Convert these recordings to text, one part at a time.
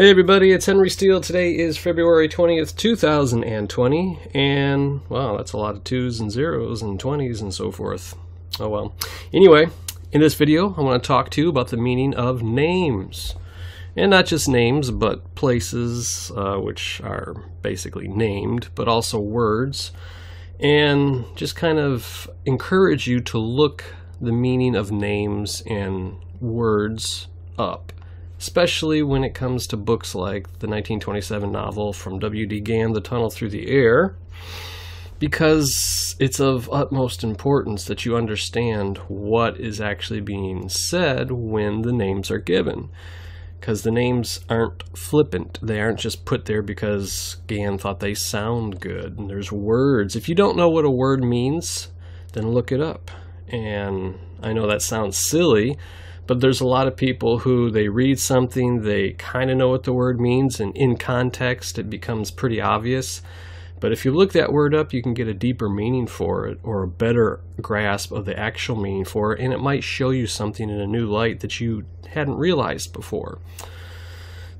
Hey everybody, it's hwsteele. Today is February 20th, 2020, and wow, that's a lot of 2s and 0s and 20s and so forth. Oh well. Anyway, in this video, I want to talk to you about the meaning of names. And not just names, but places, which are basically named, but also words. And just kind of encourage you to look the meaning of names and words up. Especially when it comes to books like the 1927 novel from W.D. Gann, The Tunnel Through the Air, because it's of utmost importance that you understand what is actually being said when the names are given. Because the names aren't flippant. They aren't just put there because Gann thought they sound good. And there's words. If you don't know what a word means, then look it up. And I know that sounds silly, but there's a lot of people who they read something, they kind of know what the word means, and in context it becomes pretty obvious. But if you look that word up, you can get a deeper meaning for it, or a better grasp of the actual meaning for it, and it might show you something in a new light that you hadn't realized before.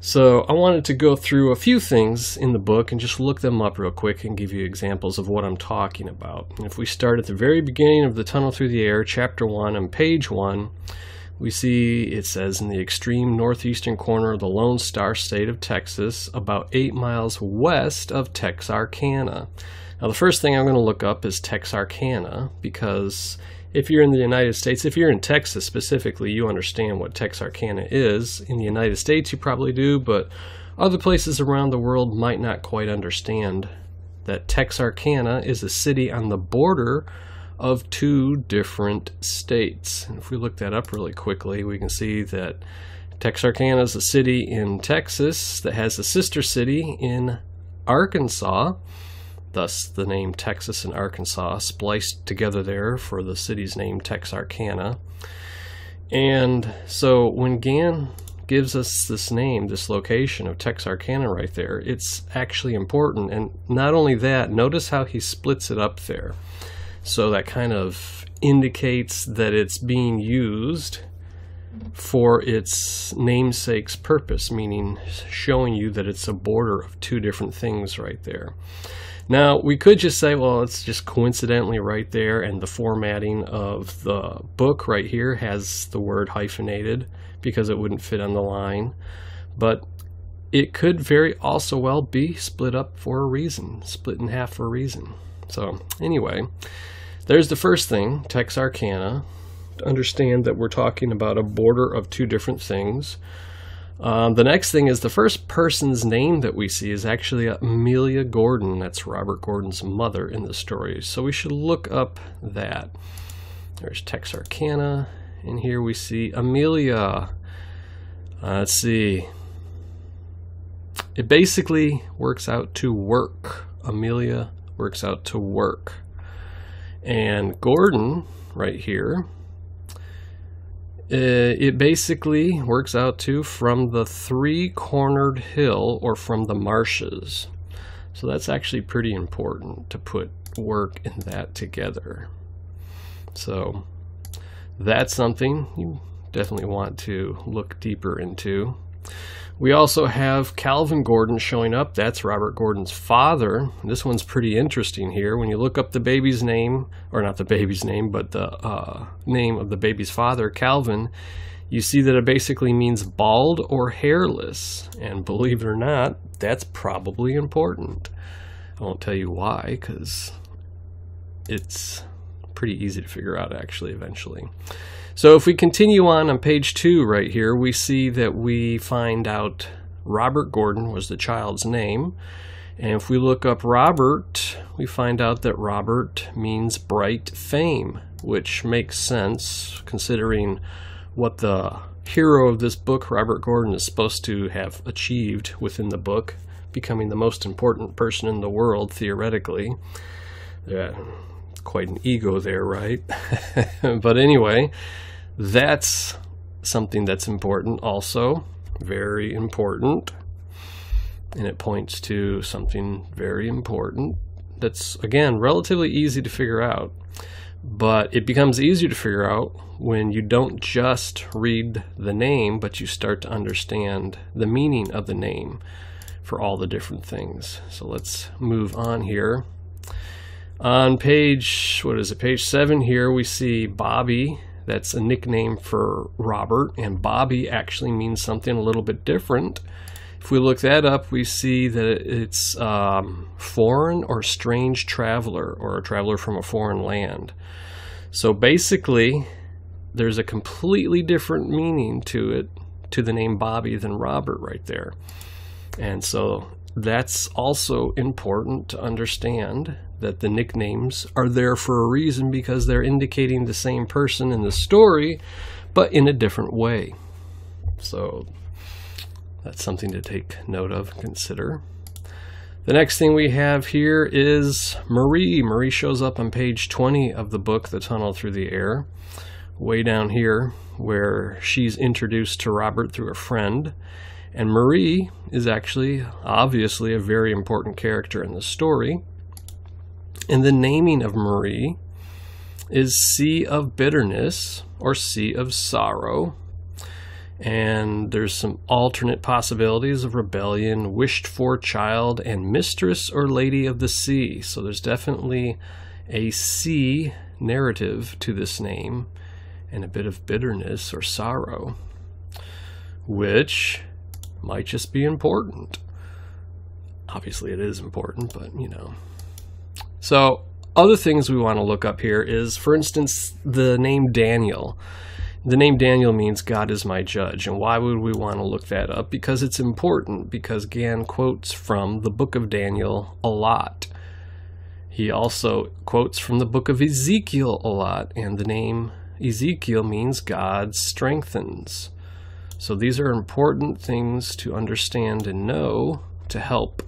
So I wanted to go through a few things in the book and just look them up real quick and give you examples of what I'm talking about. And if we start at the very beginning of The Tunnel Through the Air, Chapter 1 on page 1, we see it says, in the extreme northeastern corner of the Lone Star State of Texas, about 8 miles west of Tex Arcana. Now the first thing I'm going to look up is Tex Arcana, because if you're in the United States, if you're in Texas specifically, you understand what Tex Arcana is. In the United States you probably do, but other places around the world might not quite understand that Tex Arcana is a city on the border of 2 different states. And if we look that up really quickly, we can see that Tex Arcana is a city in Texas that has a sister city in Arkansas, thus the name Texas and Arkansas spliced together there for the city's name Tex Arcana. And so when Gann gives us this name, this location of Tex Arcana right there, it's actually important. And not only that, notice how he splits it up there. So that kind of indicates that it's being used for its namesake's purpose, meaning showing you that it's a border of 2 different things right there. Now, we could just say, well, it's just coincidentally right there, and the formatting of the book right here has the word hyphenated because it wouldn't fit on the line. But it could very also well be split up for a reason, split in half for a reason. So anyway, there's the first thing, Tex Arcana. To understand that we're talking about a border of 2 different things. The next thing is the first person's name that we see is actually Amelia Gordon. That's Robert Gordon's mother in the story. So we should look up that. There's Tex Arcana, and here we see Amelia. Let's see. It basically works out to work. Amelia works out to work. And Gordon, right here, it basically works out to from the 3-cornered hill or from the marshes. So that's actually pretty important to put work in that together. So that's something you definitely want to look deeper into. We also have Calvin Gordon showing up. That's Robert Gordon's father. This one's pretty interesting here. When you look up the baby's name, or not the baby's name, but the name of the baby's father, Calvin, you see that it basically means bald or hairless. And believe it or not, that's probably important. I won't tell you why, because it's pretty easy to figure out actually eventually. So if we continue on page 2 right here, we see that we find out Robert Gordon was the child's name. And if we look up Robert, we find out that Robert means bright fame, which makes sense considering what the hero of this book, Robert Gordon, is supposed to have achieved within the book, becoming the most important person in the world, theoretically. Quite an ego there, right? But anyway, that's something that's important also, very important, and it points to something very important that's, again, relatively easy to figure out. But it becomes easier to figure out when you don't just read the name, but you start to understand the meaning of the name for all the different things. So let's move on here. On page, page 7 here, we see Bobby. That's a nickname for Robert, and Bobby actually means something a little bit different. If we look that up, we see that it's foreign or strange traveler, or a traveler from a foreign land. So basically, there's a completely different meaning to it, to the name Bobby, than Robert right there. And so that's also important to understand, that the nicknames are there for a reason, because they're indicating the same person in the story, but in a different way. So that's something to take note of and consider. The next thing we have here is Marie. Marie shows up on page 20 of the book, The Tunnel Through the Air, way down here, where she's introduced to Robert through a friend. And Marie is actually, obviously, a very important character in the story. And the naming of Marie is Sea of Bitterness, or Sea of Sorrow. And there's some alternate possibilities of rebellion, wished-for child, and mistress or lady of the sea. So there's definitely a sea narrative to this name, and a bit of bitterness or sorrow, which might just be important. Obviously it is important, but you know. So other things we want to look up here is, for instance, the name Daniel. The name Daniel means God is my judge. And why would we want to look that up? Because it's important, because Gann quotes from the book of Daniel a lot. He also quotes from the book of Ezekiel a lot, and the name Ezekiel means God strengthens. So these are important things to understand and know to help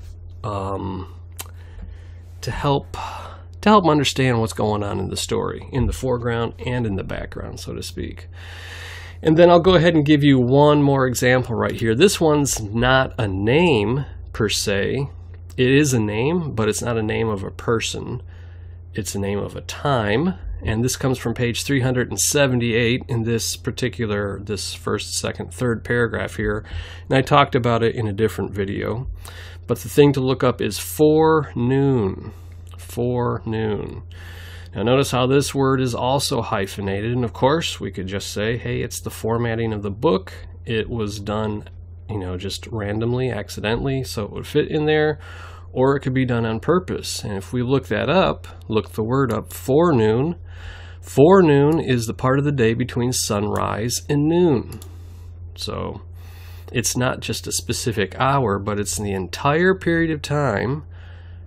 understand what's going on in the story, in the foreground and in the background, so to speak. And then I'll go ahead and give you one more example right here. This one's not a name per se. It is a name, but it's not a name of a person. It's a name of a time. And this comes from page 378 in this first, second, third paragraph here. And I talked about it in a different video. But the thing to look up is forenoon. Forenoon. Now notice how this word is also hyphenated. And of course, we could just say, hey, it's the formatting of the book. It was done, just randomly, accidentally, so it would fit in there. Or it could be done on purpose. And if we look that up, look the word up, forenoon. Forenoon is the part of the day between sunrise and noon. So it's not just a specific hour, but it's the entire period of time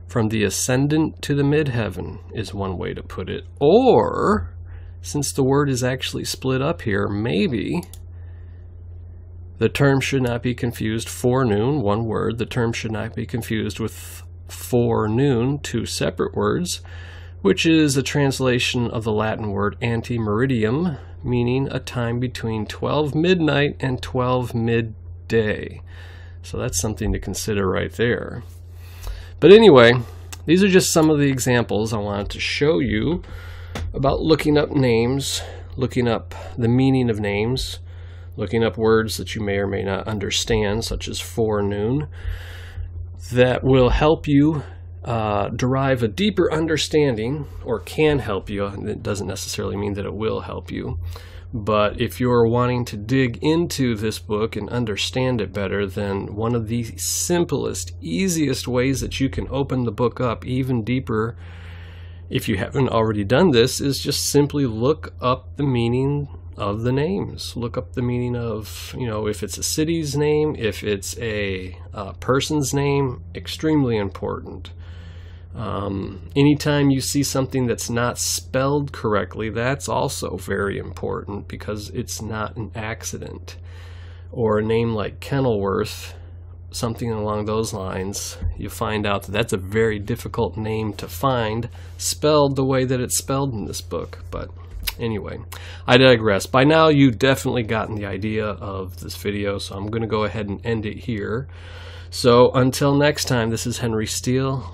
from the ascendant to the midheaven is one way to put it. Or, since the word is actually split up here, maybe the term should not be confused. Forenoon, one word. The term should not be confused with forenoon, two separate words, which is a translation of the Latin word antemeridium, meaning a time between 12 midnight and 12 midday. So that's something to consider right there. But anyway, these are just some of the examples I wanted to show you about looking up names, looking up the meaning of names, looking up words that you may or may not understand, such as forenoon, that will help you derive a deeper understanding, or can help you. It doesn't necessarily mean that it will help you. But if you're wanting to dig into this book and understand it better, then one of the simplest, easiest ways that you can open the book up even deeper, if you haven't already done this, is just simply look up the meaning of the names. Look up the meaning of, if it's a city's name, if it's a person's name, extremely important. Anytime you see something that's not spelled correctly, that's also very important, because it's not an accident. Or a name like Kenilworth, something along those lines, you find out that that's a very difficult name to find spelled the way that it's spelled in this book. But anyway, I digress. By now you've definitely gotten the idea of this video, so I'm going to go ahead and end it here. So until next time, this is hwsteele.